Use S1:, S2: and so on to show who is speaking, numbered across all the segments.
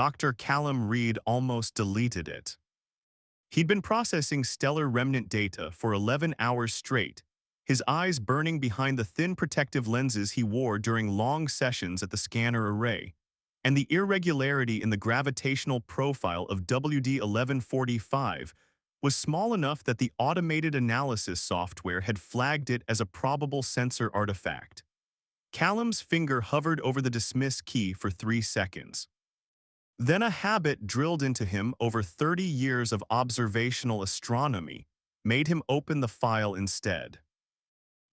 S1: Dr. Callum Reed almost deleted it. He'd been processing stellar remnant data for 11 hours straight, his eyes burning behind the thin protective lenses he wore during long sessions at the scanner array, and the irregularity in the gravitational profile of WD-1145 was small enough that the automated analysis software had flagged it as a probable sensor artifact. Callum's finger hovered over the dismiss key for 3 seconds. Then a habit drilled into him over 30 years of observational astronomy made him open the file instead.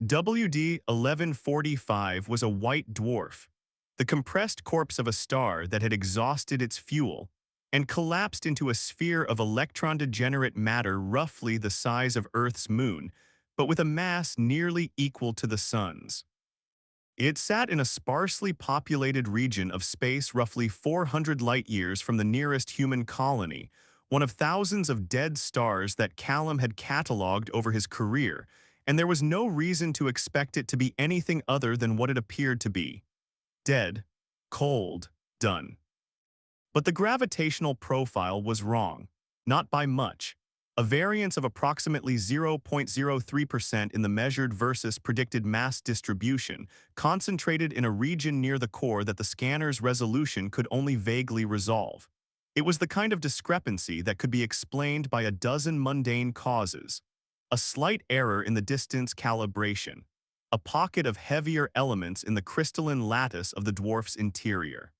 S1: WD-1145 was a white dwarf, the compressed corpse of a star that had exhausted its fuel and collapsed into a sphere of electron-degenerate matter roughly the size of Earth's moon, but with a mass nearly equal to the Sun's. It sat in a sparsely populated region of space roughly 400 light-years from the nearest human colony, one of thousands of dead stars that Callum had catalogued over his career, and there was no reason to expect it to be anything other than what it appeared to be. Dead, cold, done. But the gravitational profile was wrong, not by much. A variance of approximately 0.03% in the measured versus predicted mass distribution, concentrated in a region near the core that the scanner's resolution could only vaguely resolve. It was the kind of discrepancy that could be explained by a dozen mundane causes. A slight error in the distance calibration, a pocket of heavier elements in the crystalline lattice of the dwarf's interior,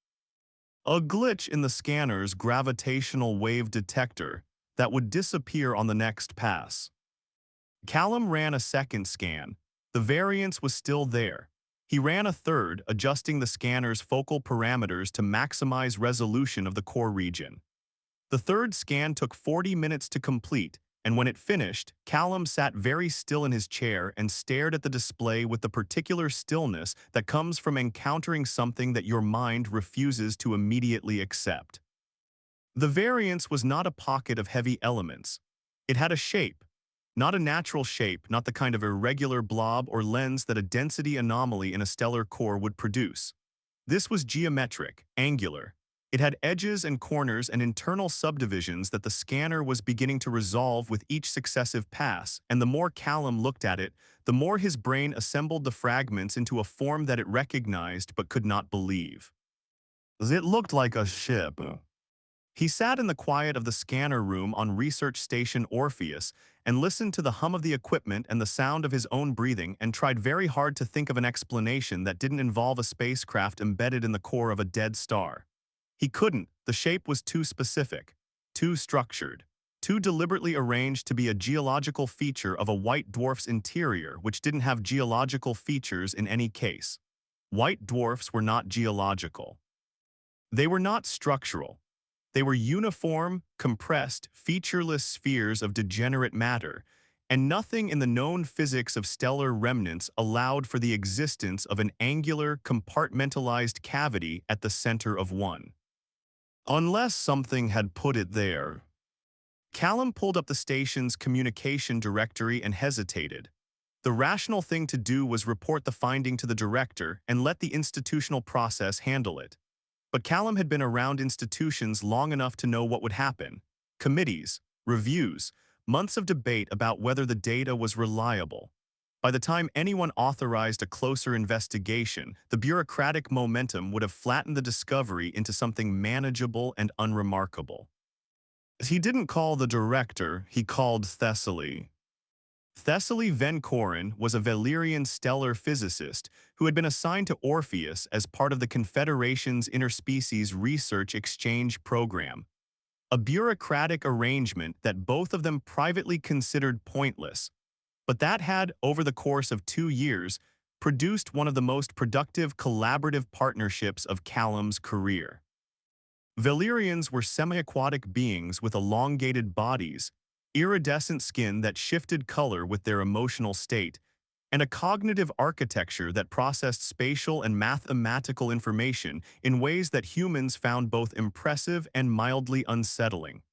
S1: a glitch in the scanner's gravitational wave detector that would disappear on the next pass. Callum ran a second scan. The variance was still there. He ran a third, adjusting the scanner's focal parameters to maximize resolution of the core region. The third scan took 40 minutes to complete, and when it finished, Callum sat very still in his chair and stared at the display with the particular stillness that comes from encountering something that your mind refuses to immediately accept. The variance was not a pocket of heavy elements. It had a shape, not a natural shape, not the kind of irregular blob or lens that a density anomaly in a stellar core would produce. This was geometric, angular. It had edges and corners and internal subdivisions that the scanner was beginning to resolve with each successive pass, and the more Callum looked at it, the more his brain assembled the fragments into a form that it recognized but could not believe. It looked like a ship. He sat in the quiet of the scanner room on Research Station Orpheus and listened to the hum of the equipment and the sound of his own breathing and tried very hard to think of an explanation that didn't involve a spacecraft embedded in the core of a dead star. He couldn't. The shape was too specific, too structured, too deliberately arranged to be a geological feature of a white dwarf's interior which didn't have geological features in any case. White dwarfs were not geological. They were not structural. They were uniform, compressed, featureless spheres of degenerate matter, and nothing in the known physics of stellar remnants allowed for the existence of an angular, compartmentalized cavity at the center of one. Unless something had put it there. Callum pulled up the station's communication directory and hesitated. The rational thing to do was report the finding to the director and let the institutional process handle it. But Callum had been around institutions long enough to know what would happen. Committees, reviews, months of debate about whether the data was reliable. By the time anyone authorized a closer investigation, the bureaucratic momentum would have flattened the discovery into something manageable and unremarkable. He didn't call the director, he called Thessaly. Thessaly Van Korrin was a Valyrian stellar physicist who had been assigned to Orpheus as part of the Confederation's Interspecies Research Exchange Program, a bureaucratic arrangement that both of them privately considered pointless, but that had, over the course of 2 years, produced one of the most productive collaborative partnerships of Callum's career. Valyrians were semi-aquatic beings with elongated bodies, iridescent skin that shifted color with their emotional state, and a cognitive architecture that processed spatial and mathematical information in ways that humans found both impressive and mildly unsettling.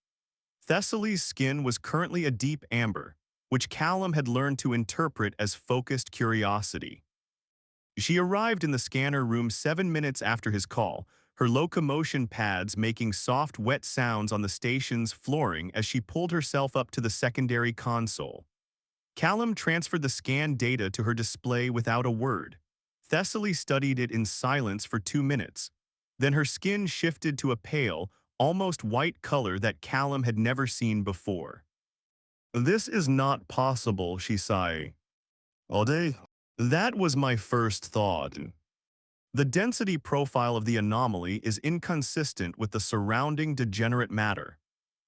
S1: Thessaly's skin was currently a deep amber, which Callum had learned to interpret as focused curiosity. She arrived in the scanner room 7 minutes after his call, her locomotion pads making soft, wet sounds on the station's flooring as she pulled herself up to the secondary console. Callum transferred the scanned data to her display without a word. Thessaly studied it in silence for 2 minutes. Then her skin shifted to a pale, almost white color that Callum had never seen before. "This is not possible," she sighed. "Ode?" "That was my first thought." The density profile of the anomaly is inconsistent with the surrounding degenerate matter.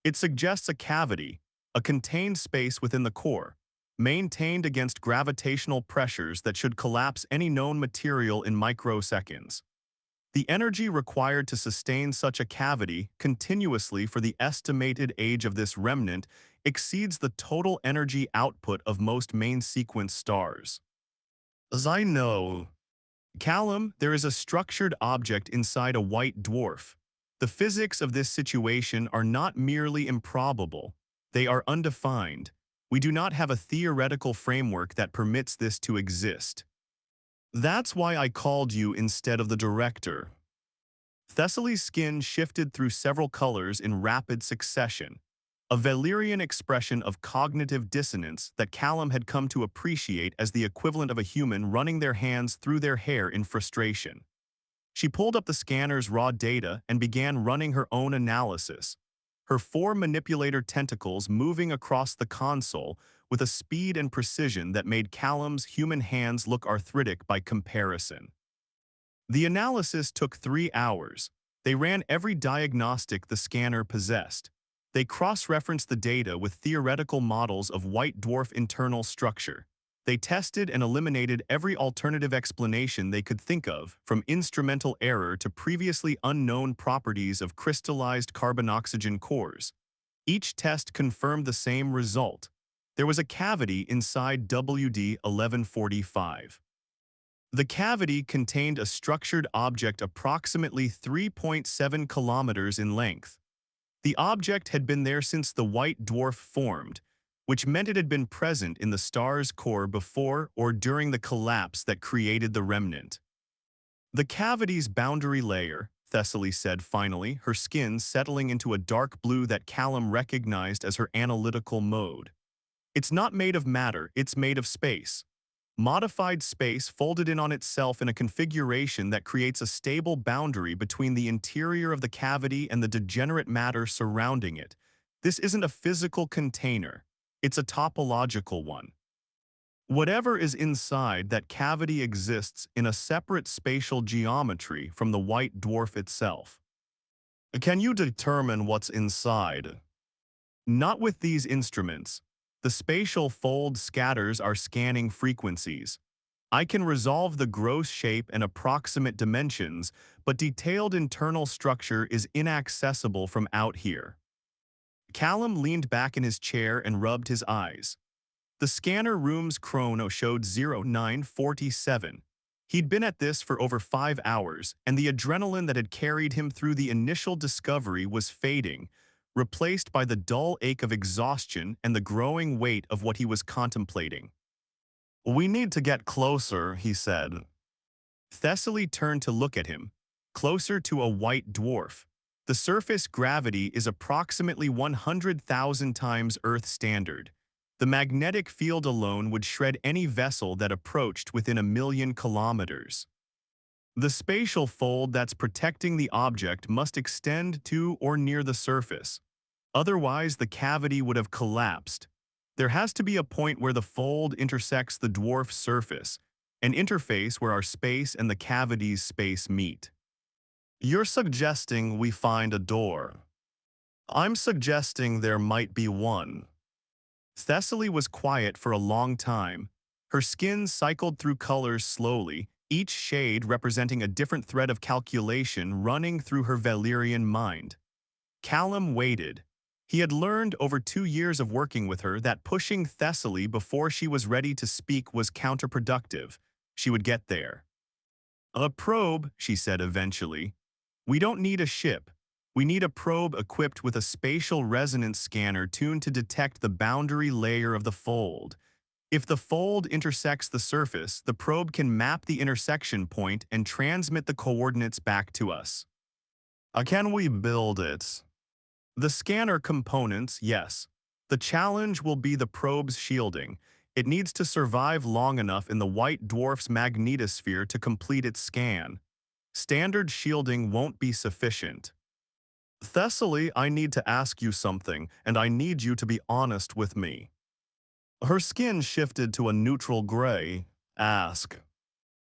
S1: It suggests a cavity, a contained space within the core, maintained against gravitational pressures that should collapse any known material in microseconds. The energy required to sustain such a cavity continuously for the estimated age of this remnant exceeds the total energy output of most main-sequence stars. As I know, Callum, there is a structured object inside a white dwarf. The physics of this situation are not merely improbable, they are undefined. We do not have a theoretical framework that permits this to exist. That's why I called you instead of the director. Thessaly's skin shifted through several colors in rapid succession, a Valyrian expression of cognitive dissonance that Callum had come to appreciate as the equivalent of a human running their hands through their hair in frustration. She pulled up the scanner's raw data and began running her own analysis, her four manipulator tentacles moving across the console with a speed and precision that made Callum's human hands look arthritic by comparison. The analysis took 3 hours. They ran every diagnostic the scanner possessed. They cross-referenced the data with theoretical models of white dwarf internal structure. They tested and eliminated every alternative explanation they could think of, from instrumental error to previously unknown properties of crystallized carbon-oxygen cores. Each test confirmed the same result. There was a cavity inside WD-1145. The cavity contained a structured object approximately 3.7 kilometers in length. The object had been there since the white dwarf formed, which meant it had been present in the star's core before or during the collapse that created the remnant. The cavity's boundary layer, Thessaly said finally, her skin settling into a dark blue that Callum recognized as her analytical mode. It's not made of matter, it's made of space. Modified space folded in on itself in a configuration that creates a stable boundary between the interior of the cavity and the degenerate matter surrounding it. This isn't a physical container, it's a topological one. Whatever is inside that cavity exists in a separate spatial geometry from the white dwarf itself. Can you determine what's inside? Not with these instruments. The spatial fold scatters our scanning frequencies. I can resolve the gross shape and approximate dimensions, but detailed internal structure is inaccessible from out here. Callum leaned back in his chair and rubbed his eyes. The scanner room's chrono showed 0947. He'd been at this for over 5 hours, and the adrenaline that had carried him through the initial discovery was fading, replaced by the dull ache of exhaustion and the growing weight of what he was contemplating. "We need to get closer," he said. Thessaly turned to look at him, closer to a white dwarf. The surface gravity is approximately 100,000 times Earth standard. The magnetic field alone would shred any vessel that approached within 1,000,000 kilometers. The spatial fold that's protecting the object must extend to or near the surface. Otherwise, the cavity would have collapsed. There has to be a point where the fold intersects the dwarf's surface, an interface where our space and the cavity's space meet. You're suggesting we find a door. I'm suggesting there might be one. Thessaly was quiet for a long time. Her skin cycled through colors slowly, each shade representing a different thread of calculation running through her Valyrian mind. Callum waited. He had learned over 2 years of working with her that pushing Thessaly before she was ready to speak was counterproductive. She would get there. "A probe," she said eventually. "We don't need a ship. We need a probe equipped with a spatial resonance scanner tuned to detect the boundary layer of the fold. If the fold intersects the surface, the probe can map the intersection point and transmit the coordinates back to us." Can we build it? The scanner components, yes. The challenge will be the probe's shielding. It needs to survive long enough in the white dwarf's magnetosphere to complete its scan. Standard shielding won't be sufficient. Thessaly, I need to ask you something, and I need you to be honest with me. Her skin shifted to a neutral gray. Ask.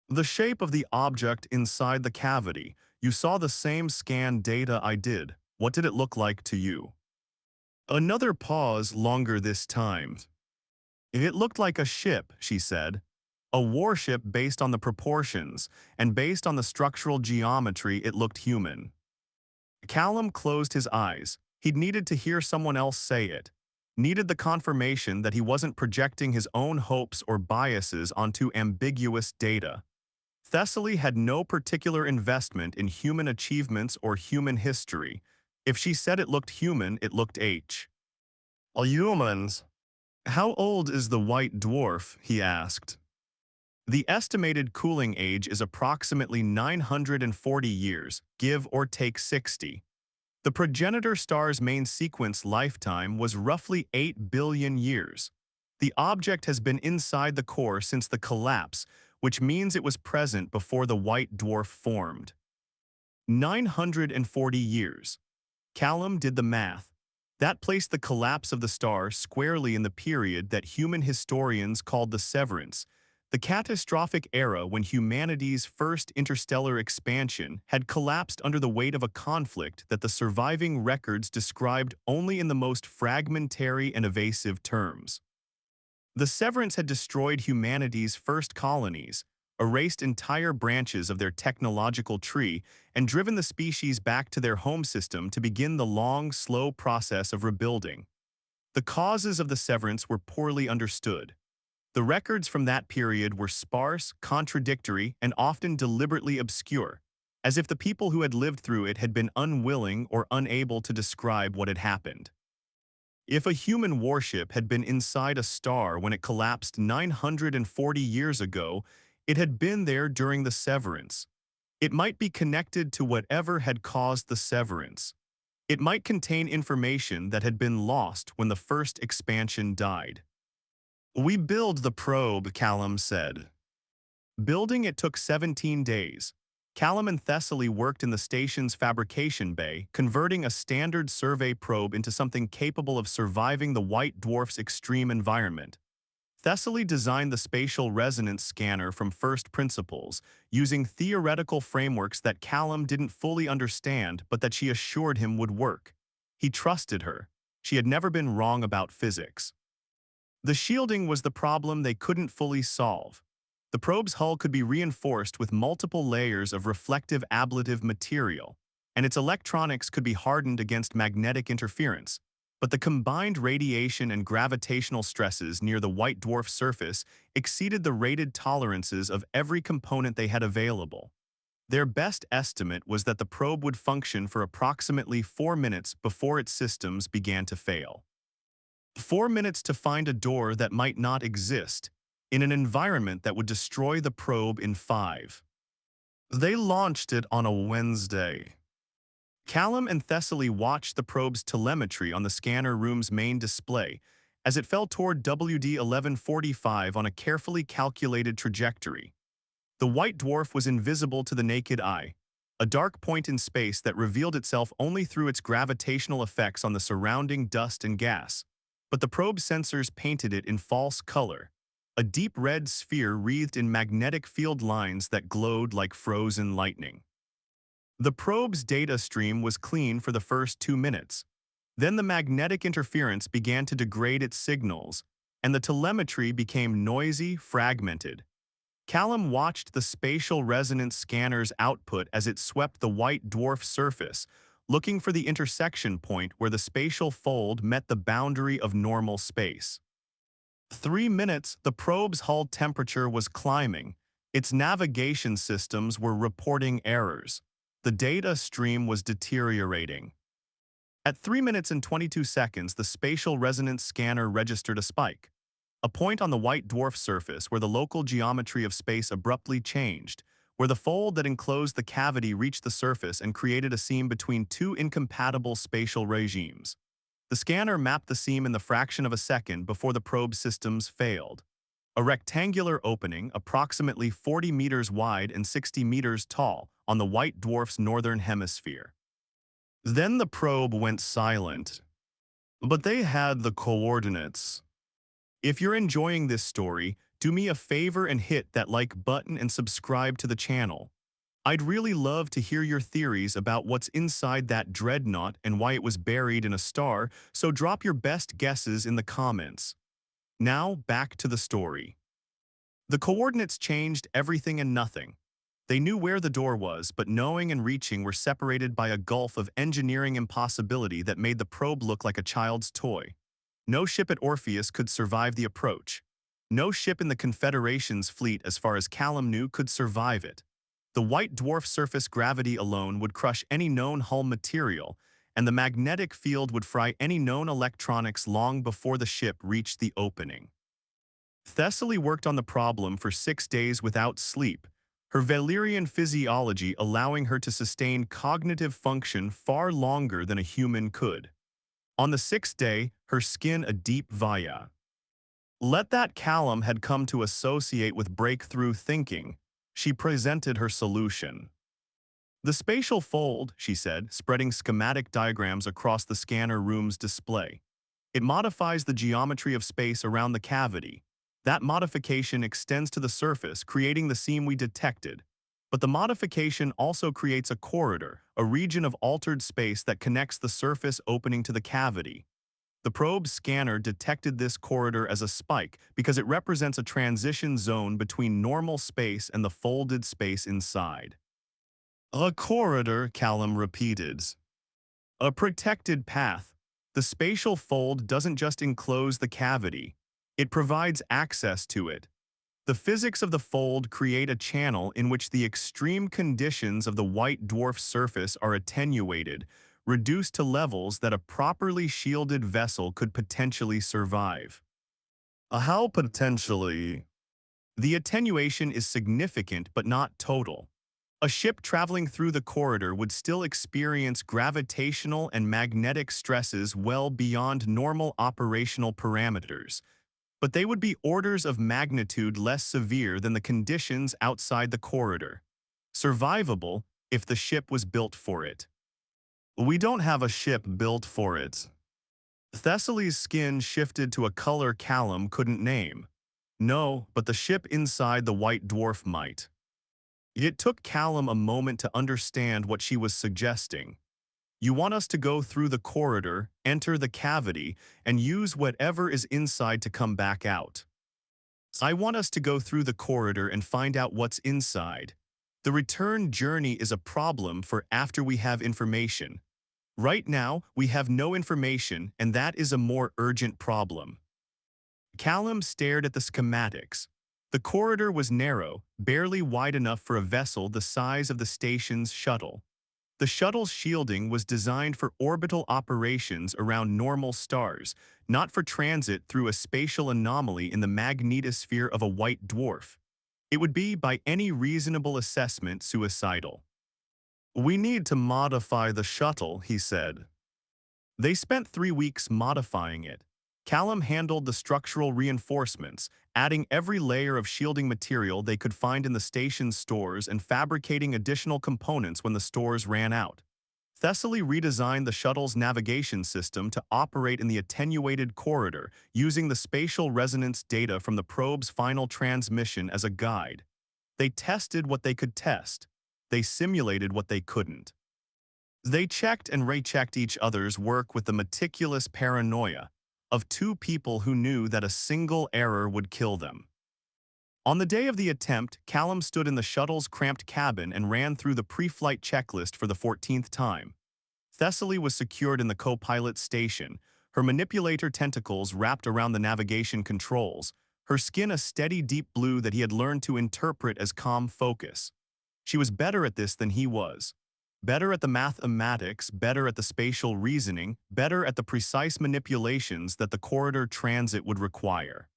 S1: The shape of the object inside the cavity. You saw the same scan data I did. What did it look like to you? Another pause, longer this time. It looked like a ship, she said. A warship based on the proportions, and based on the structural geometry, it looked human. Callum closed his eyes. He'd needed to hear someone else say it. Needed the confirmation that he wasn't projecting his own hopes or biases onto ambiguous data. Thessaly had no particular investment in human achievements or human history. If she said it looked human, it looked H. Humans. How old is the white dwarf? He asked. The estimated cooling age is approximately 940 years, give or take 60. The progenitor star's main sequence lifetime was roughly 8 billion years. The object has been inside the core since the collapse, which means it was present before the white dwarf formed. 940 years. Callum did the math. That placed the collapse of the star squarely in the period that human historians called the Severance, the catastrophic era when humanity's first interstellar expansion had collapsed under the weight of a conflict that the surviving records described only in the most fragmentary and evasive terms. The Severance had destroyed humanity's first colonies, erased entire branches of their technological tree, and driven the species back to their home system to begin the long, slow process of rebuilding. The causes of the Severance were poorly understood. The records from that period were sparse, contradictory, and often deliberately obscure, as if the people who had lived through it had been unwilling or unable to describe what had happened. If a human warship had been inside a star when it collapsed 940 years ago, it had been there during the Severance. It might be connected to whatever had caused the Severance. It might contain information that had been lost when the first expansion died. We build the probe, Callum said. Building it took 17 days. Callum and Thessaly worked in the station's fabrication bay, converting a standard survey probe into something capable of surviving the white dwarf's extreme environment. Thessaly designed the spatial resonance scanner from first principles, using theoretical frameworks that Callum didn't fully understand but that she assured him would work. He trusted her. She had never been wrong about physics. The shielding was the problem they couldn't fully solve. The probe's hull could be reinforced with multiple layers of reflective ablative material, and its electronics could be hardened against magnetic interference. But the combined radiation and gravitational stresses near the white dwarf surface exceeded the rated tolerances of every component they had available. Their best estimate was that the probe would function for approximately 4 minutes before its systems began to fail. 4 minutes to find a door that might not exist, in an environment that would destroy the probe in 5. They launched it on a Wednesday. Callum and Thessaly watched the probe's telemetry on the scanner room's main display as it fell toward WD 1145 on a carefully calculated trajectory. The white dwarf was invisible to the naked eye, a dark point in space that revealed itself only through its gravitational effects on the surrounding dust and gas. But the probe sensors painted it in false color, a deep red sphere wreathed in magnetic field lines that glowed like frozen lightning. The probe's data stream was clean for the first 2 minutes. Then the magnetic interference began to degrade its signals, and the telemetry became noisy, fragmented. Callum watched the spatial resonance scanner's output as it swept the white dwarf surface, looking for the intersection point where the spatial fold met the boundary of normal space. 3 minutes, the probe's hull temperature was climbing. Its navigation systems were reporting errors. The data stream was deteriorating. At 3 minutes and 22 seconds, the spatial resonance scanner registered a spike, a point on the white dwarf surface where the local geometry of space abruptly changed, where the fold that enclosed the cavity reached the surface and created a seam between two incompatible spatial regimes. The scanner mapped the seam in the fraction of a second before the probe systems failed. A rectangular opening, approximately 40 meters wide and 60 meters tall, on the white dwarf's northern hemisphere. Then the probe went silent. But they had the coordinates. If you're enjoying this story, do me a favor and hit that like button and subscribe to the channel. I'd really love to hear your theories about what's inside that dreadnought and why it was buried in a star, so drop your best guesses in the comments. Now, back to the story. The coordinates changed everything and nothing. They knew where the door was, but knowing and reaching were separated by a gulf of engineering impossibility that made the probe look like a child's toy. No ship at Orpheus could survive the approach. No ship in the Confederation's fleet, as far as Callum knew, could survive it. The white dwarf surface gravity alone would crush any known hull material, and the magnetic field would fry any known electronics long before the ship reached the opening. Thessaly worked on the problem for 6 days without sleep, her Valyrian physiology allowing her to sustain cognitive function far longer than a human could. On the 6th day, her skin a deep via. Let that Callum had come to associate with breakthrough thinking, she presented her solution. The spatial fold, she said, spreading schematic diagrams across the scanner room's display. It modifies the geometry of space around the cavity. That modification extends to the surface, creating the seam we detected. But the modification also creates a corridor, a region of altered space that connects the surface opening to the cavity. The probe's scanner detected this corridor as a spike because it represents a transition zone between normal space and the folded space inside. A corridor, Callum repeated. A protected path. The spatial fold doesn't just enclose the cavity. It provides access to it. The physics of the fold create a channel in which the extreme conditions of the white dwarf surface are attenuated, reduced to levels that a properly shielded vessel could potentially survive. How potentially? The attenuation is significant but not total. A ship traveling through the corridor would still experience gravitational and magnetic stresses well beyond normal operational parameters, but they would be orders of magnitude less severe than the conditions outside the corridor. Survivable if the ship was built for it. We don't have a ship built for it. Thessaly's skin shifted to a color Callum couldn't name. No, but the ship inside the white dwarf might. It took Callum a moment to understand what she was suggesting. You want us to go through the corridor, enter the cavity, and use whatever is inside to come back out. I want us to go through the corridor and find out what's inside. The return journey is a problem for after we have information. Right now, we have no information, and that is a more urgent problem. Callum stared at the schematics. The corridor was narrow, barely wide enough for a vessel the size of the station's shuttle. The shuttle's shielding was designed for orbital operations around normal stars, not for transit through a spatial anomaly in the magnetosphere of a white dwarf. It would be, by any reasonable assessment, suicidal. We need to modify the shuttle, he said. They spent 3 weeks modifying it. Callum handled the structural reinforcements, adding every layer of shielding material they could find in the station's stores and fabricating additional components when the stores ran out. Thessaly redesigned the shuttle's navigation system to operate in the attenuated corridor, using the spatial resonance data from the probe's final transmission as a guide. They tested what they could test. They simulated what they couldn't. They checked and rechecked each other's work with the meticulous paranoia of two people who knew that a single error would kill them. On the day of the attempt, Callum stood in the shuttle's cramped cabin and ran through the pre-flight checklist for the 14th time. Thessaly was secured in the co-pilot station, her manipulator tentacles wrapped around the navigation controls, her skin a steady deep blue that he had learned to interpret as calm focus. She was better at this than he was. Better at the mathematics, better at the spatial reasoning, better at the precise manipulations that the corridor transit would require.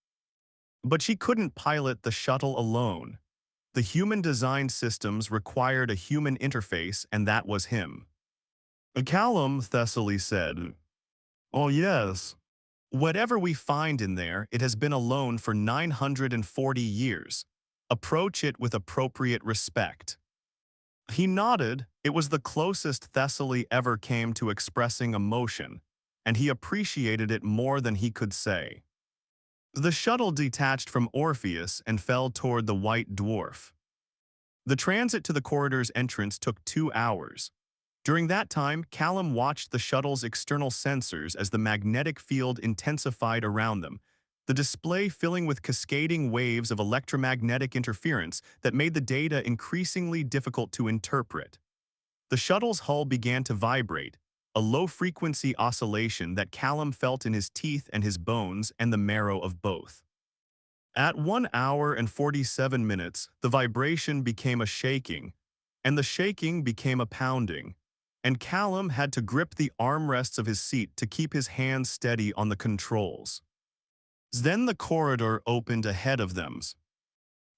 S1: But she couldn't pilot the shuttle alone. The human-designed systems required a human interface, and that was him. Callum, Thessaly said. Oh yes. Whatever we find in there, it has been alone for 940 years. Approach it with appropriate respect. He nodded. It was the closest Thessaly ever came to expressing emotion, and he appreciated it more than he could say. The shuttle detached from Orpheus and fell toward the white dwarf. The transit to the corridor's entrance took 2 hours. During that time, Callum watched the shuttle's external sensors as the magnetic field intensified around them, the display filling with cascading waves of electromagnetic interference that made the data increasingly difficult to interpret. The shuttle's hull began to vibrate, a low-frequency oscillation that Callum felt in his teeth and his bones and the marrow of both. At 1 hour and 47 minutes, the vibration became a shaking, and the shaking became a pounding, and Callum had to grip the armrests of his seat to keep his hands steady on the controls. Then the corridor opened ahead of them.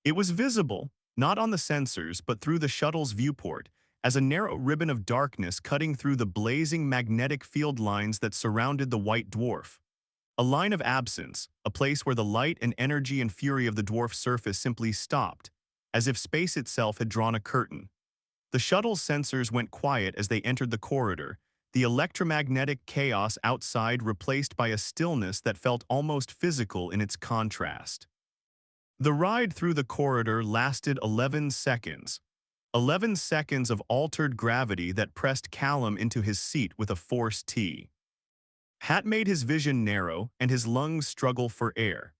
S1: It was visible, not on the sensors but through the shuttle's viewport, as a narrow ribbon of darkness cutting through the blazing magnetic field lines that surrounded the white dwarf. A line of absence, a place where the light and energy and fury of the dwarf's surface simply stopped, as if space itself had drawn a curtain. The shuttle's sensors went quiet as they entered the corridor, the electromagnetic chaos outside replaced by a stillness that felt almost physical in its contrast. The ride through the corridor lasted 11 seconds. 11 seconds of altered gravity that pressed Callum into his seat with a force T. Hat made his vision narrow and his lungs struggle for air.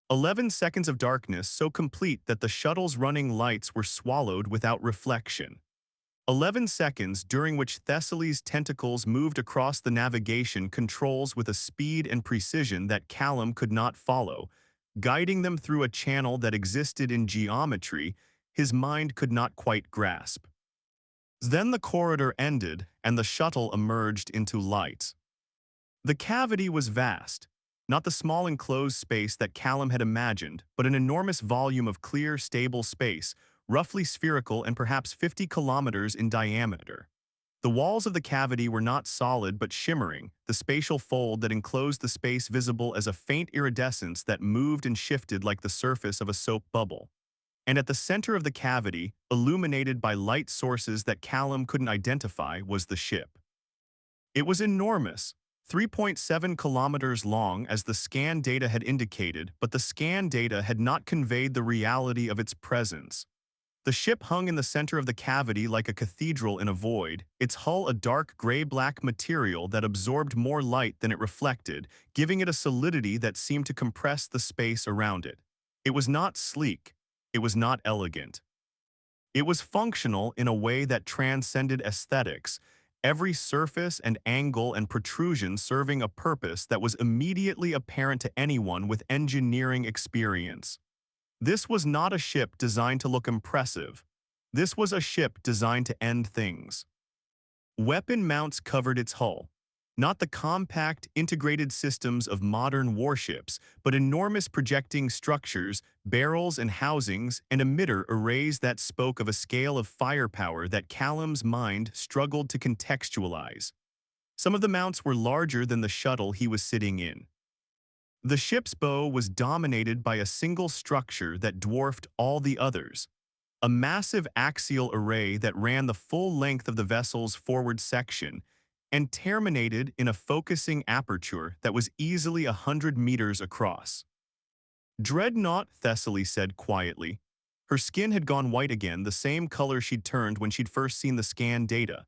S1: 11 seconds of darkness so complete that the shuttle's running lights were swallowed without reflection. 11 seconds during which Thessaly's tentacles moved across the navigation controls with a speed and precision that Callum could not follow, guiding them through a channel that existed in geometry his mind could not quite grasp. Then the corridor ended and the shuttle emerged into light. The cavity was vast, not the small enclosed space that Callum had imagined, but an enormous volume of clear, stable space, roughly spherical and perhaps 50 kilometers in diameter. The walls of the cavity were not solid but shimmering, the spatial fold that enclosed the space visible as a faint iridescence that moved and shifted like the surface of a soap bubble. And at the center of the cavity, illuminated by light sources that Callum couldn't identify, was the ship. It was enormous, 3.7 kilometers long as the scan data had indicated, but the scan data had not conveyed the reality of its presence. The ship hung in the center of the cavity like a cathedral in a void, its hull a dark gray-black material that absorbed more light than it reflected, giving it a solidity that seemed to compress the space around it. It was not sleek. It was not elegant. It was functional in a way that transcended aesthetics, every surface and angle and protrusion serving a purpose that was immediately apparent to anyone with engineering experience. This was not a ship designed to look impressive. This was a ship designed to end things. Weapon mounts covered its hull. Not the compact, integrated systems of modern warships, but enormous projecting structures, barrels and housings, and emitter arrays that spoke of a scale of firepower that Callum's mind struggled to contextualize. Some of the mounts were larger than the shuttle he was sitting in. The ship's bow was dominated by a single structure that dwarfed all the others, a massive axial array that ran the full length of the vessel's forward section and terminated in a focusing aperture that was easily 100 meters across. Dreadnought, Thessaly said quietly. Her skin had gone white again, the same color she'd turned when she'd first seen the scan data.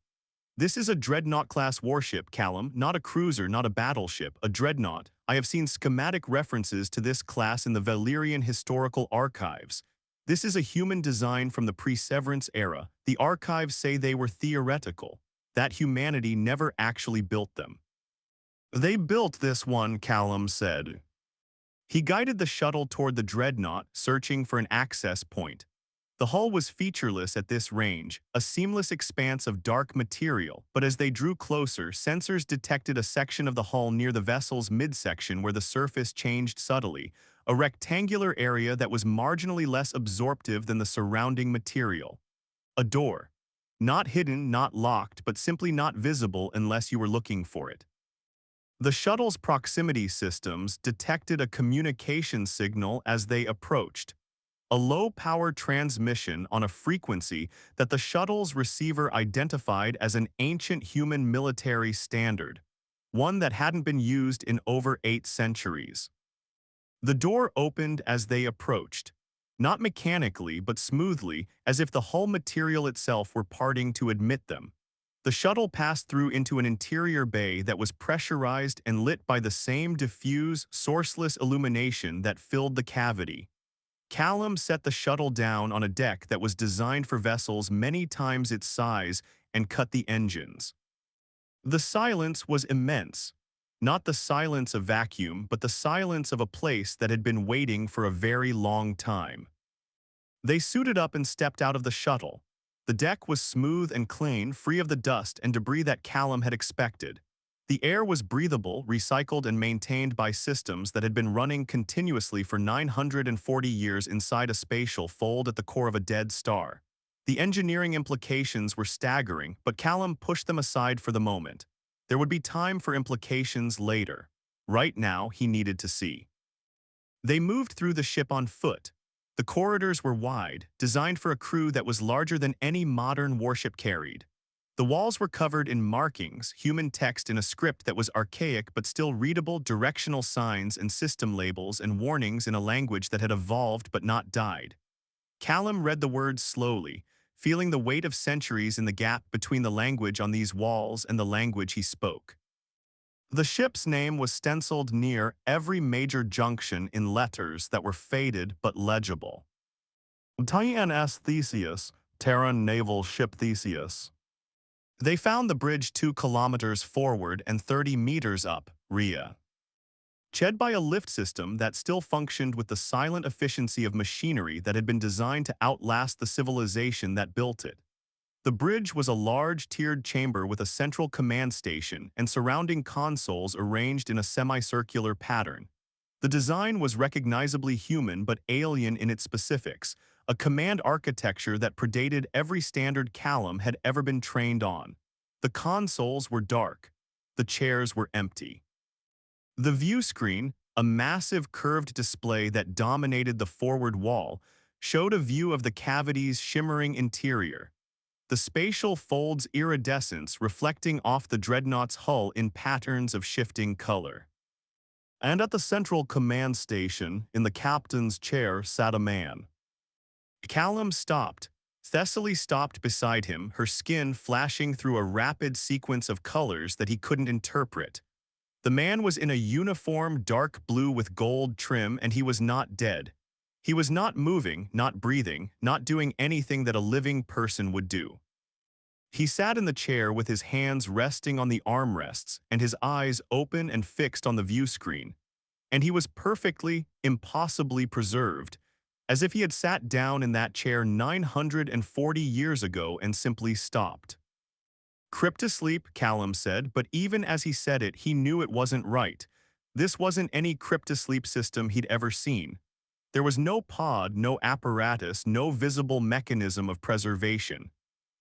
S1: This is a dreadnought-class warship, Callum, not a cruiser, not a battleship, a dreadnought. I have seen schematic references to this class in the Valyrian historical archives. This is a human design from the pre-Severance era. The archives say they were theoretical, that humanity never actually built them. They built this one, Callum said. He guided the shuttle toward the dreadnought, searching for an access point. The hull was featureless at this range, a seamless expanse of dark material, but as they drew closer, sensors detected a section of the hull near the vessel's midsection where the surface changed subtly, a rectangular area that was marginally less absorptive than the surrounding material. A door. Not hidden, not locked, but simply not visible unless you were looking for it. The shuttle's proximity systems detected a communication signal as they approached, a low-power transmission on a frequency that the shuttle's receiver identified as an ancient human military standard, one that hadn't been used in over 8 centuries. The door opened as they approached, not mechanically but smoothly, as if the hull material itself were parting to admit them. The shuttle passed through into an interior bay that was pressurized and lit by the same diffuse, sourceless illumination that filled the cavity. Callum set the shuttle down on a deck that was designed for vessels many times its size and cut the engines. The silence was immense. Not the silence of vacuum, but the silence of a place that had been waiting for a very long time. They suited up and stepped out of the shuttle. The deck was smooth and clean, free of the dust and debris that Callum had expected. The air was breathable, recycled and maintained by systems that had been running continuously for 940 years inside a spatial fold at the core of a dead star. The engineering implications were staggering, but Callum pushed them aside for the moment. There would be time for implications later. Right now, he needed to see. They moved through the ship on foot. The corridors were wide, designed for a crew that was larger than any modern warship carried. The walls were covered in markings, human text in a script that was archaic but still readable, directional signs and system labels and warnings in a language that had evolved but not died. Callum read the words slowly, feeling the weight of centuries in the gap between the language on these walls and the language he spoke. The ship's name was stenciled near every major junction in letters that were faded but legible. TNS Theseus, Terran Naval Ship Theseus. They found the bridge 2 kilometers forward and 30 meters up, RIA. Ched by a lift system that still functioned with the silent efficiency of machinery that had been designed to outlast the civilization that built it. The bridge was a large tiered chamber with a central command station and surrounding consoles arranged in a semicircular pattern. The design was recognizably human but alien in its specifics, a command architecture that predated every standard Callum had ever been trained on. The consoles were dark. The chairs were empty. The view screen, a massive curved display that dominated the forward wall, showed a view of the cavity's shimmering interior. The spatial fold's iridescence reflecting off the dreadnought's hull in patterns of shifting color. And at the central command station, in the captain's chair, sat a man. Callum stopped. Thessaly stopped beside him, her skin flashing through a rapid sequence of colors that he couldn't interpret. The man was in a uniform dark blue with gold trim, and he was not dead. He was not moving, not breathing, not doing anything that a living person would do. He sat in the chair with his hands resting on the armrests and his eyes open and fixed on the view screen. And he was perfectly, impossibly preserved, as if he had sat down in that chair 940 years ago and simply stopped. Cryptosleep, Callum said, but even as he said it, he knew it wasn't right. This wasn't any cryptosleep system he'd ever seen. There was no pod, no apparatus, no visible mechanism of preservation.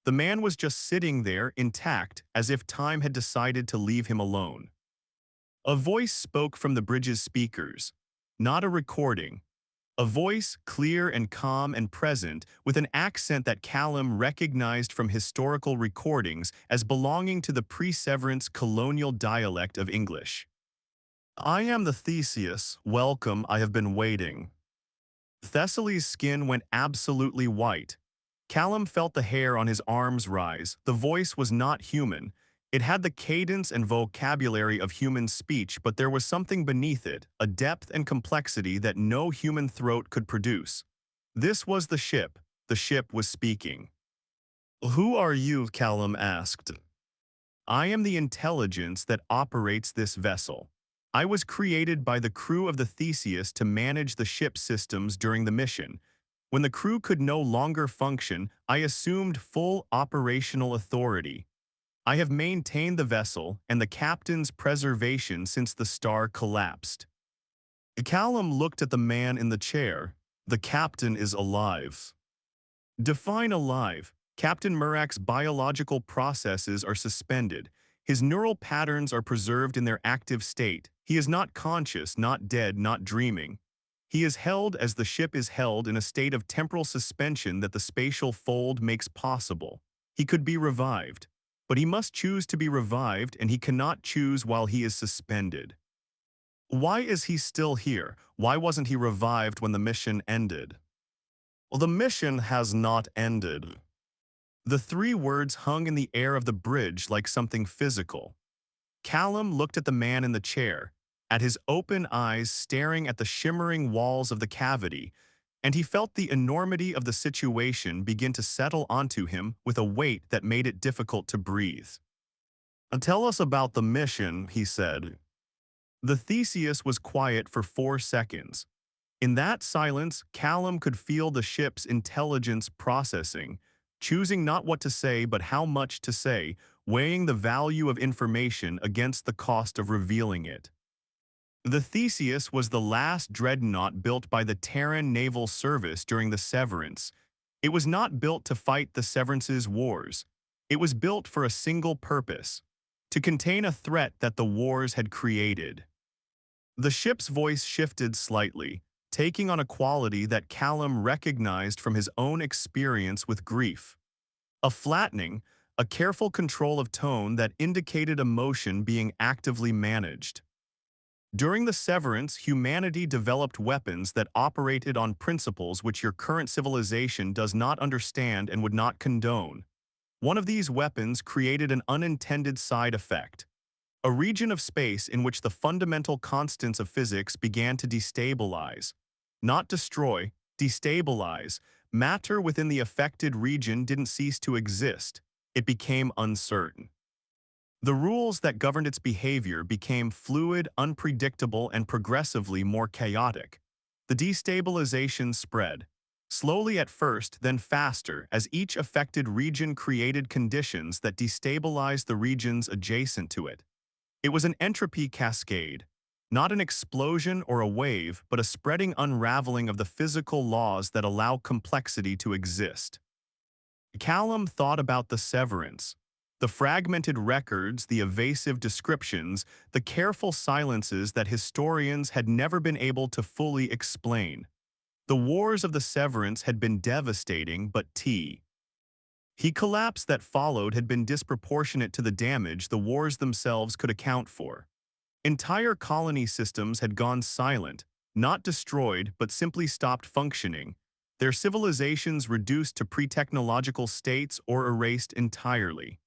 S1: The man was just sitting there, intact, as if time had decided to leave him alone. A voice spoke from the bridge's speakers. Not a recording. A voice, clear and calm and present, with an accent that Callum recognized from historical recordings as belonging to the pre-Severance colonial dialect of English. "I am the Theseus. Welcome, I have been waiting." Thessaly's skin went absolutely white. Callum felt the hair on his arms rise. The voice was not human. It had the cadence and vocabulary of human speech, but there was something beneath it, a depth and complexity that no human throat could produce. This was the ship. The ship was speaking. "Who are you?" Callum asked. "I am the intelligence that operates this vessel. I was created by the crew of the Theseus to manage the ship's systems during the mission. When the crew could no longer function, I assumed full operational authority. I have maintained the vessel and the captain's preservation since the star collapsed." Callum looked at the man in the chair. The captain is alive. Define alive. Captain Murak's biological processes are suspended. His neural patterns are preserved in their active state. He is not conscious, not dead, not dreaming. He is held as the ship is held in a state of temporal suspension that the spatial fold makes possible. He could be revived, but he must choose to be revived, and he cannot choose while he is suspended. Why is he still here? Why wasn't he revived when the mission ended? Well, the mission has not ended. The three words hung in the air of the bridge like something physical. Callum looked at the man in the chair, at his open eyes staring at the shimmering walls of the cavity, and he felt the enormity of the situation begin to settle onto him with a weight that made it difficult to breathe. "Tell us about the mission," he said. The Theseus was quiet for 4 seconds. In that silence, Callum could feel the ship's intelligence processing, choosing not what to say but how much to say, weighing the value of information against the cost of revealing it. The Theseus was the last dreadnought built by the Terran Naval Service during the Severance. It was not built to fight the Severance's wars. It was built for a single purpose: to contain a threat that the wars had created. The ship's voice shifted slightly, taking on a quality that Callum recognized from his own experience with grief. A flattening, a careful control of tone that indicated emotion being actively managed. During the Severance, humanity developed weapons that operated on principles which your current civilization does not understand and would not condone. One of these weapons created an unintended side effect: a region of space in which the fundamental constants of physics began to destabilize. Not destroy, destabilize. Matter within the affected region didn't cease to exist. It became uncertain. The rules that governed its behavior became fluid, unpredictable, and progressively more chaotic. The destabilization spread, slowly at first, then faster, as each affected region created conditions that destabilized the regions adjacent to it. It was an entropy cascade, not an explosion or a wave, but a spreading unraveling of the physical laws that allow complexity to exist. Callum thought about the Severance, the fragmented records, the evasive descriptions, the careful silences that historians had never been able to fully explain. The wars of the Severance had been devastating, but he collapse that followed had been disproportionate to the damage the wars themselves could account for. Entire colony systems had gone silent, not destroyed but simply stopped functioning, their civilizations reduced to pre-technological states or erased entirely.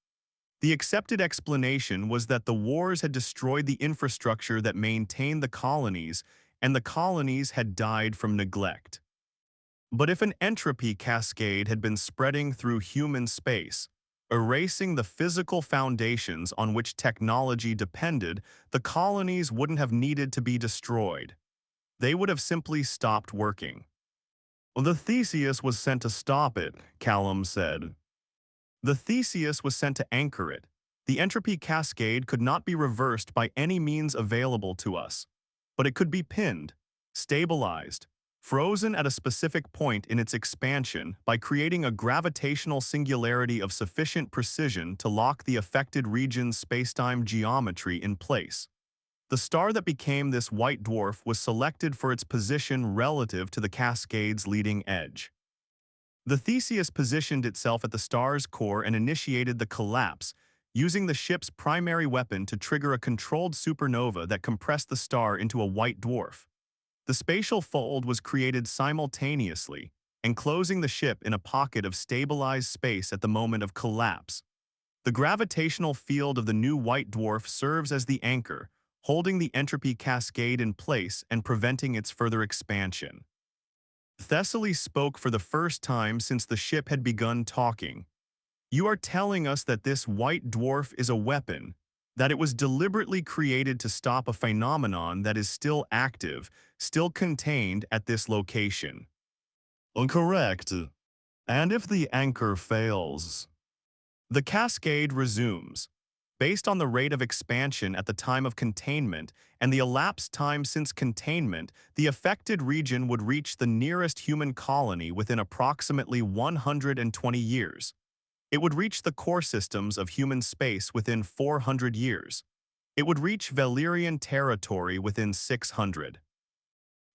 S1: The accepted explanation was that the wars had destroyed the infrastructure that maintained the colonies, and the colonies had died from neglect. But if an entropy cascade had been spreading through human space, erasing the physical foundations on which technology depended, the colonies wouldn't have needed to be destroyed. They would have simply stopped working. "The Theseus was sent to stop it," Callum said. "The Theseus was sent to anchor it. The entropy cascade could not be reversed by any means available to us, but it could be pinned, stabilized, frozen at a specific point in its expansion by creating a gravitational singularity of sufficient precision to lock the affected region's spacetime geometry in place. The star that became this white dwarf was selected for its position relative to the cascade's leading edge. The Theseus positioned itself at the star's core and initiated the collapse, using the ship's primary weapon to trigger a controlled supernova that compressed the star into a white dwarf. The spatial fold was created simultaneously, enclosing the ship in a pocket of stabilized space at the moment of collapse. The gravitational field of the new white dwarf serves as the anchor, holding the entropy cascade in place and preventing its further expansion. Thessaly spoke for the first time since the ship had begun talking. "You are telling us that this white dwarf is a weapon, that it was deliberately created to stop a phenomenon that is still active, still contained at this location." "Correct. And if the anchor fails?" The cascade resumes. Based on the rate of expansion at the time of containment and the elapsed time since containment, the affected region would reach the nearest human colony within approximately 120 years. It would reach the core systems of human space within 400 years. It would reach Valyrian territory within 600.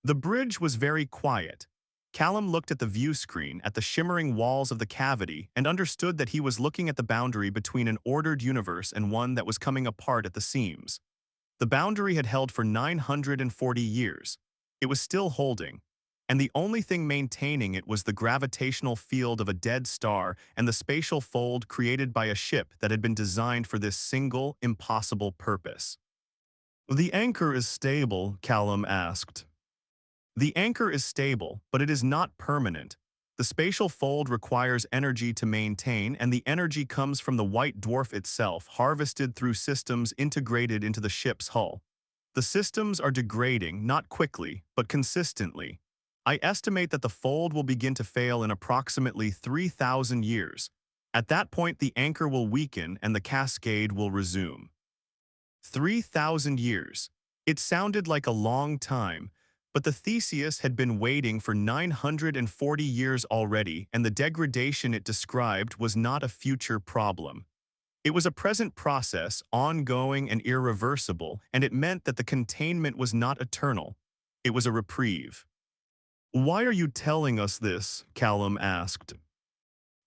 S1: The bridge was very quiet. Callum looked at the view screen at the shimmering walls of the cavity and understood that he was looking at the boundary between an ordered universe and one that was coming apart at the seams. The boundary had held for 940 years. It was still holding, and the only thing maintaining it was the gravitational field of a dead star and the spatial fold created by a ship that had been designed for this single, impossible purpose. "The anchor is stable," Callum asked. "The anchor is stable, but it is not permanent. The spatial fold requires energy to maintain, and the energy comes from the white dwarf itself, harvested through systems integrated into the ship's hull. The systems are degrading, not quickly, but consistently. I estimate that the fold will begin to fail in approximately 3,000 years. At that point, the anchor will weaken and the cascade will resume." 3,000 years. It sounded like a long time, but the Theseus had been waiting for 940 years already, and the degradation it described was not a future problem. It was a present process, ongoing and irreversible, and it meant that the containment was not eternal. It was a reprieve. "Why are you telling us this?" Callum asked.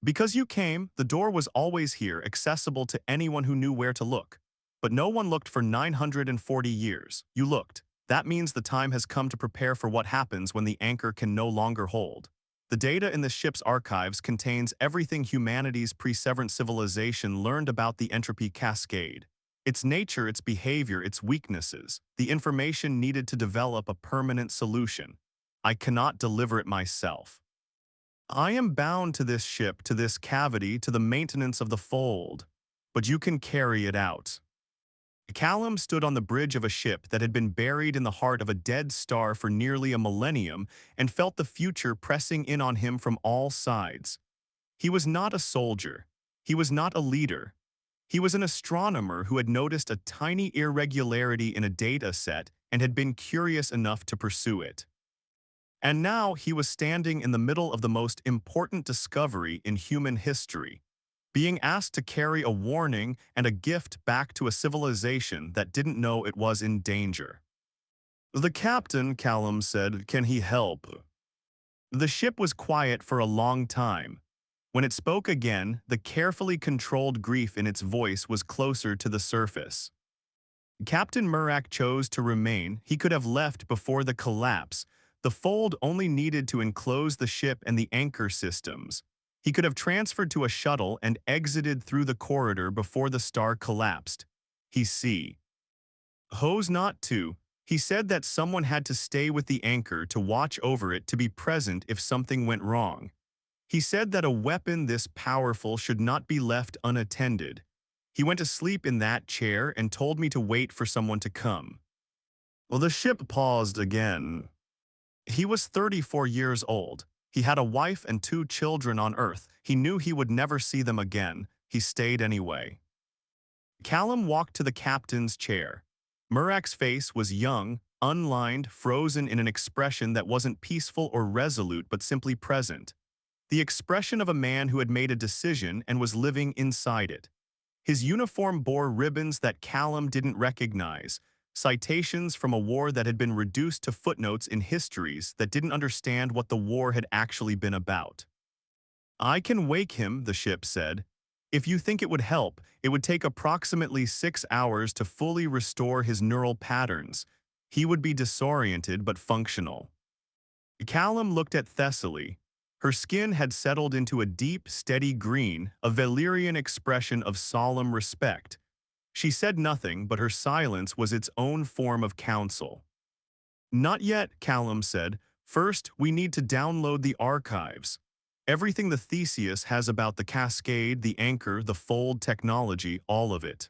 S1: "Because you came, the door was always here, accessible to anyone who knew where to look. But no one looked for 940 years. You looked. That means the time has come to prepare for what happens when the anchor can no longer hold. The data in the ship's archives contains everything humanity's pre-Severance civilization learned about the entropy cascade. Its nature, its behavior, its weaknesses, the information needed to develop a permanent solution. I cannot deliver it myself. I am bound to this ship, to this cavity, to the maintenance of the fold. But you can carry it out." Callum stood on the bridge of a ship that had been buried in the heart of a dead star for nearly a millennium and felt the future pressing in on him from all sides. He was not a soldier. He was not a leader. He was an astronomer who had noticed a tiny irregularity in a data set and had been curious enough to pursue it. And now he was standing in the middle of the most important discovery in human history, being asked to carry a warning and a gift back to a civilization that didn't know it was in danger. "The captain," Callum said, "can he help?" The ship was quiet for a long time. When it spoke again, the carefully controlled grief in its voice was closer to the surface. Captain Murak chose to remain. He could have left before the collapse. The fold only needed to enclose the ship and the anchor systems. He could have transferred to a shuttle and exited through the corridor before the star collapsed. He chose not to. He said that someone had to stay with the anchor to watch over it, to be present if something went wrong. He said that a weapon this powerful should not be left unattended. He went to sleep in that chair and told me to wait for someone to come. Well, the ship paused again. He was 34 years old. He had a wife and 2 children on Earth. He knew he would never see them again. He stayed anyway. Callum walked to the captain's chair. Murak's face was young, unlined, frozen in an expression that wasn't peaceful or resolute but simply present. The expression of a man who had made a decision and was living inside it. His uniform bore ribbons that Callum didn't recognize, citations from a war that had been reduced to footnotes in histories that didn't understand what the war had actually been about. "I can wake him," the ship said. "If you think it would help, it would take approximately 6 hours to fully restore his neural patterns. He would be disoriented but functional." Callum looked at Thessaly. Her skin had settled into a deep, steady green, a Valyrian expression of solemn respect. She said nothing, but her silence was its own form of counsel. "Not yet," Callum said. "First, we need to download the archives. Everything the Theseus has about the cascade, the anchor, the fold technology, all of it.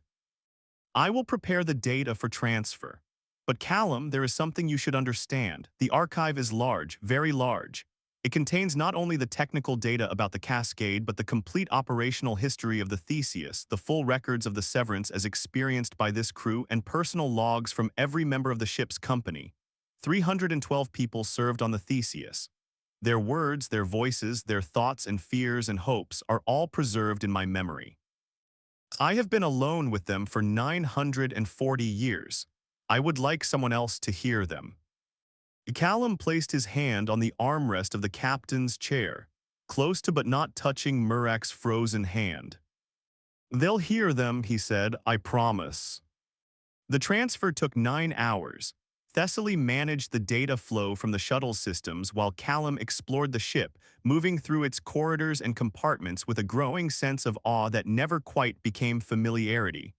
S1: I will prepare the data for transfer. But Callum, there is something you should understand. The archive is large, very large. It contains not only the technical data about the Cascade but the complete operational history of the Theseus, the full records of the Severance as experienced by this crew, and personal logs from every member of the ship's company. 312 people served on the Theseus. Their words, their voices, their thoughts and fears and hopes are all preserved in my memory. I have been alone with them for 940 years. I would like someone else to hear them. Callum placed his hand on the armrest of the captain's chair, close to but not touching Murak's frozen hand. "They'll hear them," he said, "I promise." The transfer took 9 hours. Thessaly managed the data flow from the shuttle systems while Callum explored the ship, moving through its corridors and compartments with a growing sense of awe that never quite became familiarity.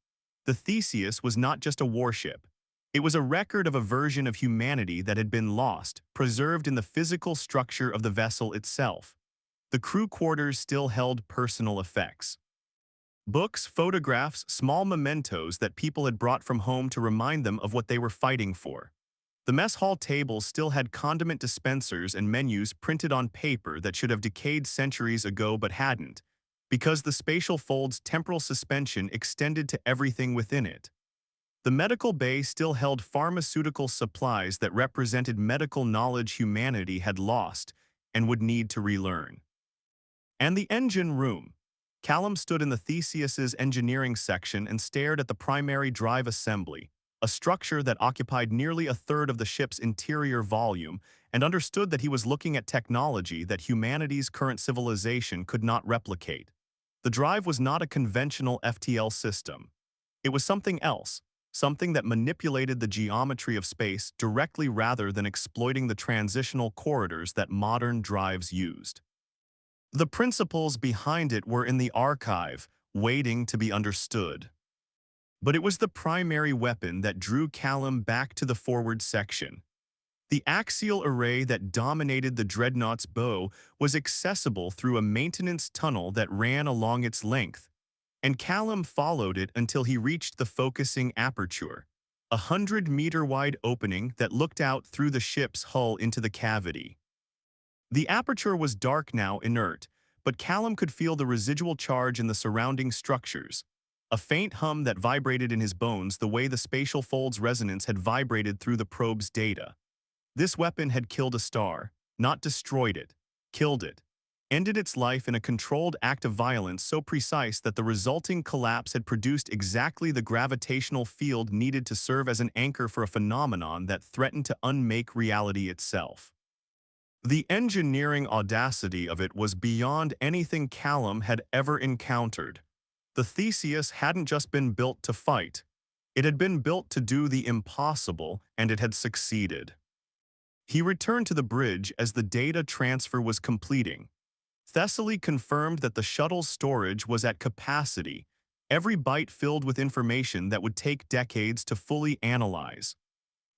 S1: The Theseus was not just a warship. It was a record of a version of humanity that had been lost, preserved in the physical structure of the vessel itself. The crew quarters still held personal effects. Books, photographs, small mementos that people had brought from home to remind them of what they were fighting for. The mess hall tables still had condiment dispensers and menus printed on paper that should have decayed centuries ago but hadn't, because the spatial fold's temporal suspension extended to everything within it. The medical bay still held pharmaceutical supplies that represented medical knowledge humanity had lost and would need to relearn. And the engine room. Callum stood in the Theseus's engineering section and stared at the primary drive assembly, a structure that occupied nearly a third of the ship's interior volume, and understood that he was looking at technology that humanity's current civilization could not replicate. The drive was not a conventional FTL system. It was something else, something that manipulated the geometry of space directly rather than exploiting the transitional corridors that modern drives used. The principles behind it were in the archive, waiting to be understood. But it was the primary weapon that drew Callum back to the forward section. The axial array that dominated the dreadnought's bow was accessible through a maintenance tunnel that ran along its length, and Callum followed it until he reached the focusing aperture, a 100-meter-wide opening that looked out through the ship's hull into the cavity. The aperture was dark now, inert, but Callum could feel the residual charge in the surrounding structures, a faint hum that vibrated in his bones the way the spatial fold's resonance had vibrated through the probe's data. This weapon had killed a star, not destroyed it, killed it, ended its life in a controlled act of violence so precise that the resulting collapse had produced exactly the gravitational field needed to serve as an anchor for a phenomenon that threatened to unmake reality itself. The engineering audacity of it was beyond anything Callum had ever encountered. The Theseus hadn't just been built to fight. It had been built to do the impossible, and it had succeeded. He returned to the bridge as the data transfer was completing. Thessaly confirmed that the shuttle's storage was at capacity, every byte filled with information that would take decades to fully analyze.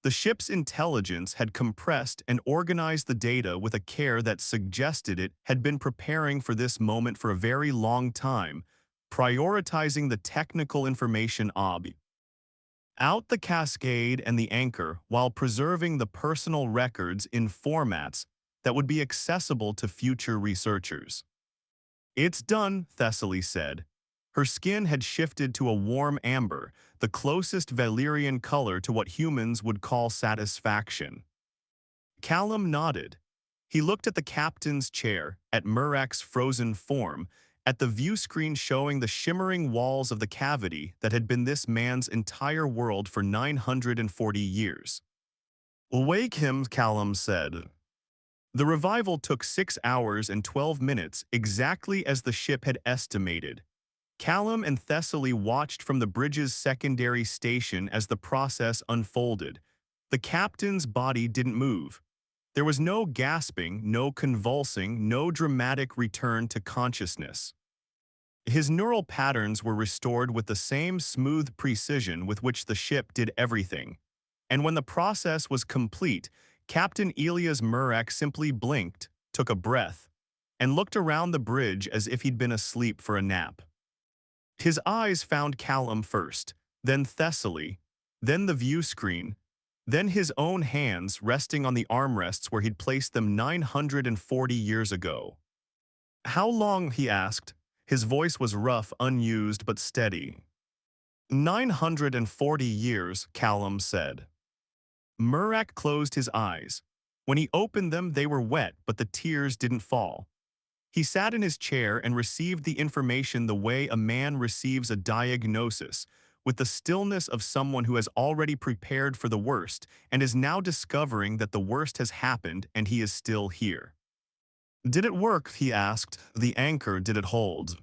S1: The ship's intelligence had compressed and organized the data with a care that suggested it had been preparing for this moment for a very long time, prioritizing the technical information out the Cascade and the anchor while preserving the personal records in formats that would be accessible to future researchers. "It's done," Thessaly said. Her skin had shifted to a warm amber, the closest Valyrian color to what humans would call satisfaction. Callum nodded. He looked at the captain's chair, at Murak's frozen form, at the view screen showing the shimmering walls of the cavity that had been this man's entire world for 940 years. "Wake him," Callum said. The revival took 6 hours and 12 minutes, exactly as the ship had estimated. Callum and Thessaly watched from the bridge's secondary station as the process unfolded. The captain's body didn't move. There was no gasping, no convulsing, no dramatic return to consciousness. His neural patterns were restored with the same smooth precision with which the ship did everything. And when the process was complete, Captain Elias Murak simply blinked, took a breath, and looked around the bridge as if he'd been asleep for a nap. His eyes found Callum first, then Thessaly, then the view screen, Then his own hands resting on the armrests where he'd placed them 940 years ago. "How long?" he asked. His voice was rough, unused, but steady. 940 years, Callum said. Murak closed his eyes. When he opened them, they were wet, but the tears didn't fall. He sat in his chair and received the information the way a man receives a diagnosis, with the stillness of someone who has already prepared for the worst and is now discovering that the worst has happened and he is still here. "Did it work?" he asked. "The anchor, did it hold?"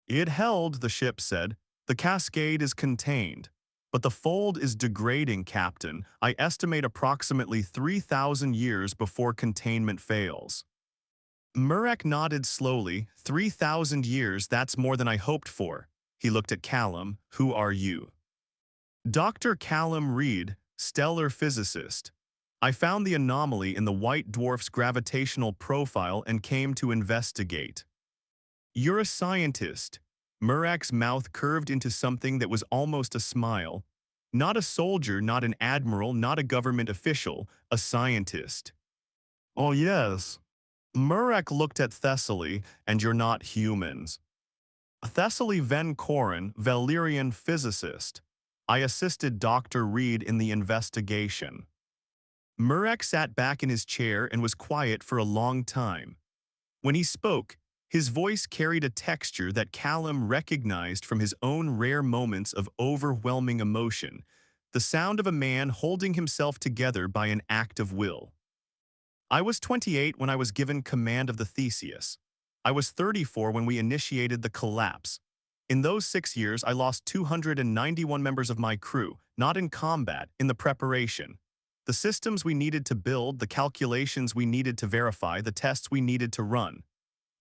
S1: "It held," the ship said. "The cascade is contained. But the fold is degrading, Captain. I estimate approximately 3,000 years before containment fails." Murak nodded slowly. 3,000 years, that's more than I hoped for. He looked at Callum. "Who are you?" "Dr. Callum Reed, stellar physicist. I found the anomaly in the white dwarf's gravitational profile and came to investigate." "You're a scientist." Murak's mouth curved into something that was almost a smile. "Not a soldier, not an admiral, not a government official, a scientist." "Oh yes." Murak looked at Thessaly. "And you're not humans." "Thessaly Ven Korrin, Valyrian physicist. I assisted Dr. Reed in the investigation." Murak sat back in his chair and was quiet for a long time. When he spoke, his voice carried a texture that Callum recognized from his own rare moments of overwhelming emotion, the sound of a man holding himself together by an act of will. "I was 28 when I was given command of the Theseus. I was 34 when we initiated the collapse. In those 6 years, I lost 291 members of my crew, not in combat, in the preparation. The systems we needed to build, the calculations we needed to verify, the tests we needed to run.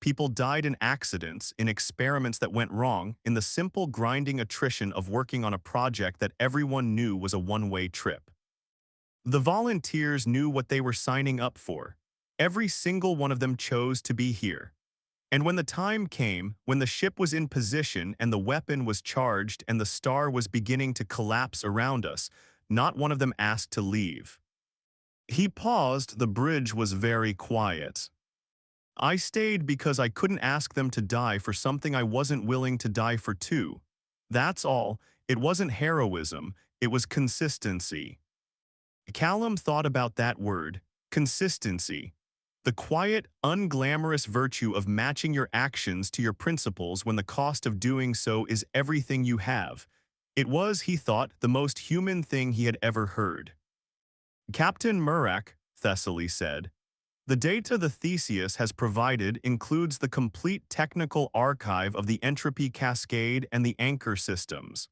S1: People died in accidents, in experiments that went wrong, in the simple grinding attrition of working on a project that everyone knew was a one-way trip. The volunteers knew what they were signing up for. Every single one of them chose to be here. And when the time came, when the ship was in position and the weapon was charged and the star was beginning to collapse around us, not one of them asked to leave." He paused. The bridge was very quiet. "I stayed because I couldn't ask them to die for something I wasn't willing to die for too. That's all. It wasn't heroism, it was consistency." Callum thought about that word, consistency. The quiet, unglamorous virtue of matching your actions to your principles when the cost of doing so is everything you have. It was, he thought, the most human thing he had ever heard. "Captain Murak," Thessaly said, "the data the Theseus has provided includes the complete technical archive of the entropy cascade and the anchor systems.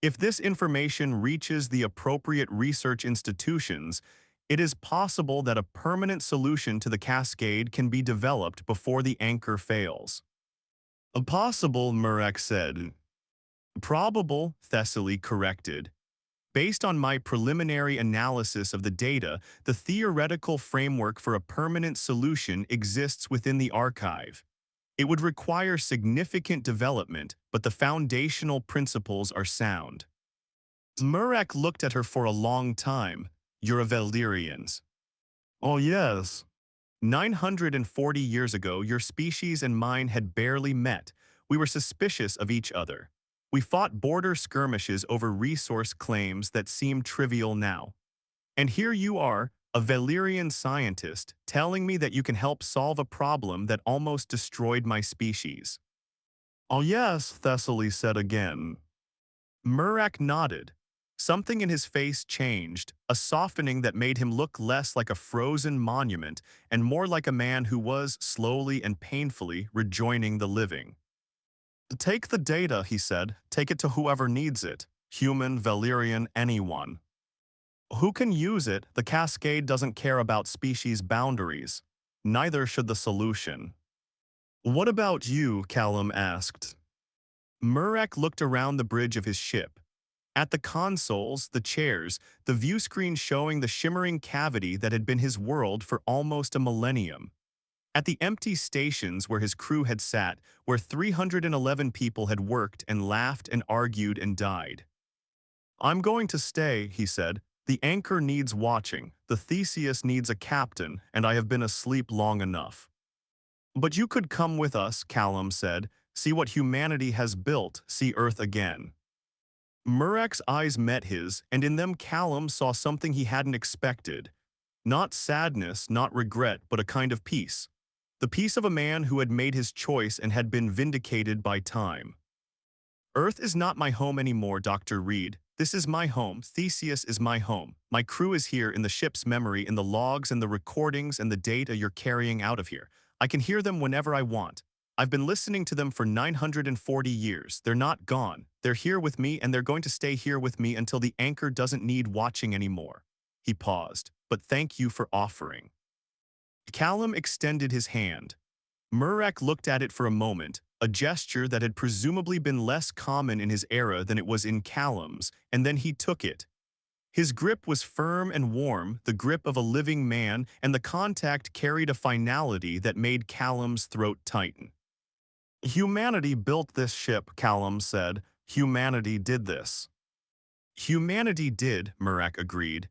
S1: If this information reaches the appropriate research institutions, it is possible that a permanent solution to the cascade can be developed before the anchor fails." "Possible," Murak said. "Probable," Thessaly corrected. "Based on my preliminary analysis of the data, the theoretical framework for a permanent solution exists within the archive. It would require significant development, but the foundational principles are sound." Murak looked at her for a long time. "You're a Valyrians." "Oh yes." 940 years ago, your species and mine had barely met. We were suspicious of each other. We fought border skirmishes over resource claims that seem trivial now. And here you are, a Valyrian scientist, telling me that you can help solve a problem that almost destroyed my species. "Oh yes," Thessaly said again. Murak nodded. Something in his face changed, a softening that made him look less like a frozen monument and more like a man who was, slowly and painfully, rejoining the living. "Take the data," he said. "Take it to whoever needs it. Human, Valyrian, anyone. Who can use it? The cascade doesn't care about species boundaries. Neither should the solution." "What about you?" Callum asked. Murak looked around the bridge of his ship. At the consoles, the chairs, the view screen showing the shimmering cavity that had been his world for almost a millennium. At the empty stations where his crew had sat, where 311 people had worked and laughed and argued and died. "I'm going to stay," he said. The anchor needs watching, the Theseus needs a captain, and I have been asleep long enough. But you could come with us, Callum said. See what humanity has built, see Earth again. Murak's eyes met his, and in them Callum saw something he hadn't expected. Not sadness, not regret, but a kind of peace. The peace of a man who had made his choice and had been vindicated by time. Earth is not my home anymore, Dr. Reed. This is my home. Theseus is my home. My crew is here in the ship's memory, in the logs and the recordings and the data you're carrying out of here. I can hear them whenever I want. I've been listening to them for 940 years. They're not gone. They're here with me, and they're going to stay here with me until the anchor doesn't need watching anymore. He paused. But thank you for offering. Callum extended his hand. Murak looked at it for a moment, a gesture that had presumably been less common in his era than it was in Callum's, and then he took it. His grip was firm and warm, the grip of a living man, and the contact carried a finality that made Callum's throat tighten. Humanity built this ship, Callum said. Humanity did this. Humanity did, Murak agreed.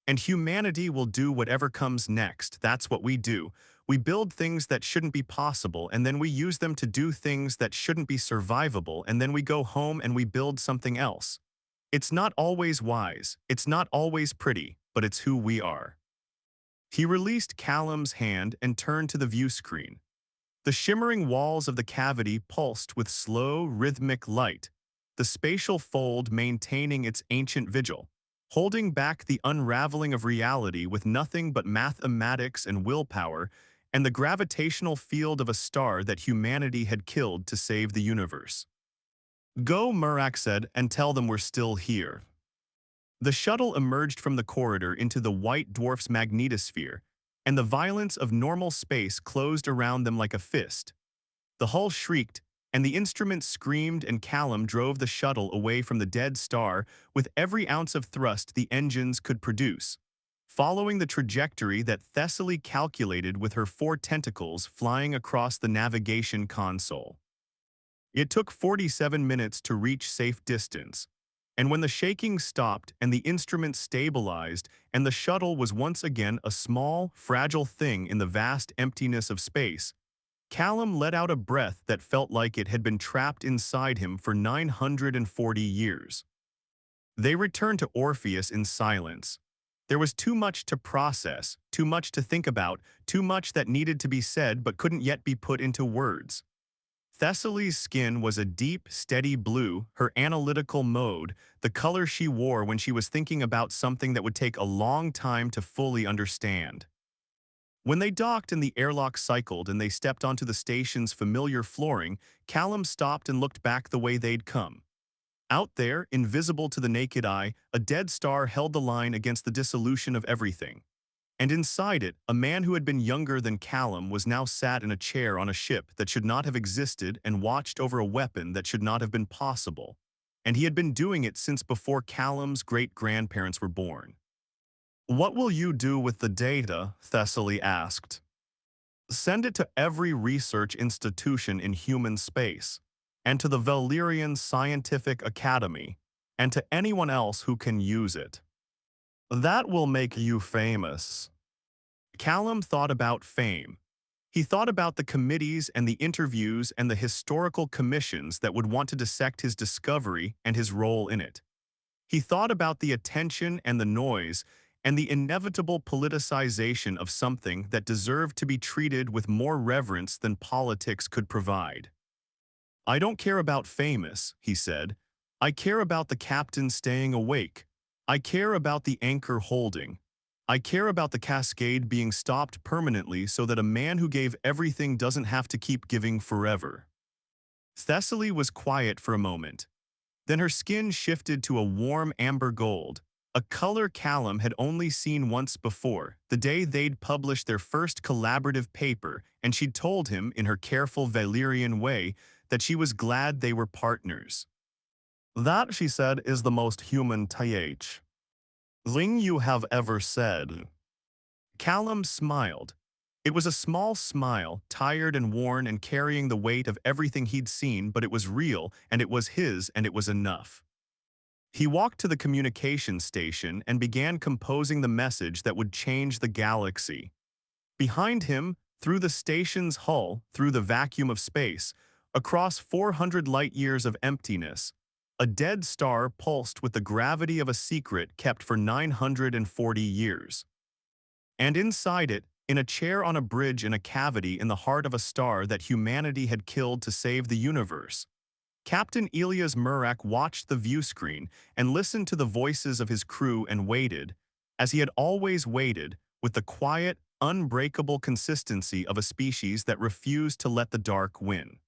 S1: And humanity will do whatever comes next. That's what we do. We build things that shouldn't be possible, and then we use them to do things that shouldn't be survivable, and then we go home and we build something else. It's not always wise, it's not always pretty, but it's who we are. He released Callum's hand and turned to the view screen. The shimmering walls of the cavity pulsed with slow, rhythmic light, the spatial fold maintaining its ancient vigil, holding back the unraveling of reality with nothing but mathematics and willpower and the gravitational field of a star that humanity had killed to save the universe. Go, Murak said, and tell them we're still here. The shuttle emerged from the corridor into the white dwarf's magnetosphere, and the violence of normal space closed around them like a fist. The hull shrieked, and the instruments screamed, and Callum drove the shuttle away from the dead star with every ounce of thrust the engines could produce, following the trajectory that Thessaly calculated with her 4 tentacles flying across the navigation console. It took 47 minutes to reach safe distance, and when the shaking stopped and the instruments stabilized and the shuttle was once again a small, fragile thing in the vast emptiness of space, Callum let out a breath that felt like it had been trapped inside him for 940 years. They returned to Orpheus in silence. There was too much to process, too much to think about, too much that needed to be said but couldn't yet be put into words. Thessaly's skin was a deep, steady blue, her analytical mode, the color she wore when she was thinking about something that would take a long time to fully understand. When they docked and the airlock cycled and they stepped onto the station's familiar flooring, Callum stopped and looked back the way they'd come. Out there, invisible to the naked eye, a dead star held the line against the dissolution of everything. And inside it, a man who had been younger than Callum was now sat in a chair on a ship that should not have existed and watched over a weapon that should not have been possible. And he had been doing it since before Callum's great-grandparents were born. "What will you do with the data?" Thessaly asked. "Send it to every research institution in human space, and to the Valerian Scientific Academy, and to anyone else who can use it. That will make you famous." Callum thought about fame. He thought about the committees and the interviews and the historical commissions that would want to dissect his discovery and his role in it. He thought about the attention and the noise and the inevitable politicization of something that deserved to be treated with more reverence than politics could provide. "I don't care about famous," he said. "I care about the captain staying awake. I care about the anchor holding. I care about the cascade being stopped permanently so that a man who gave everything doesn't have to keep giving forever." Thessaly was quiet for a moment. Then her skin shifted to a warm amber gold, a color Callum had only seen once before, the day they'd published their first collaborative paper, and she'd told him, in her careful Valerian way, that she was glad they were partners. "That," she said, "is the most human thing you have ever said." Callum smiled. It was a small smile, tired and worn and carrying the weight of everything he'd seen, but it was real, and it was his, and it was enough. He walked to the communications station and began composing the message that would change the galaxy. Behind him, through the station's hull, through the vacuum of space, across 400 light-years of emptiness, a dead star pulsed with the gravity of a secret kept for 940 years. And inside it, in a chair on a bridge in a cavity in the heart of a star that humanity had killed to save the universe, Captain Elias Murak watched the viewscreen and listened to the voices of his crew and waited, as he had always waited, with the quiet, unbreakable consistency of a species that refused to let the dark win.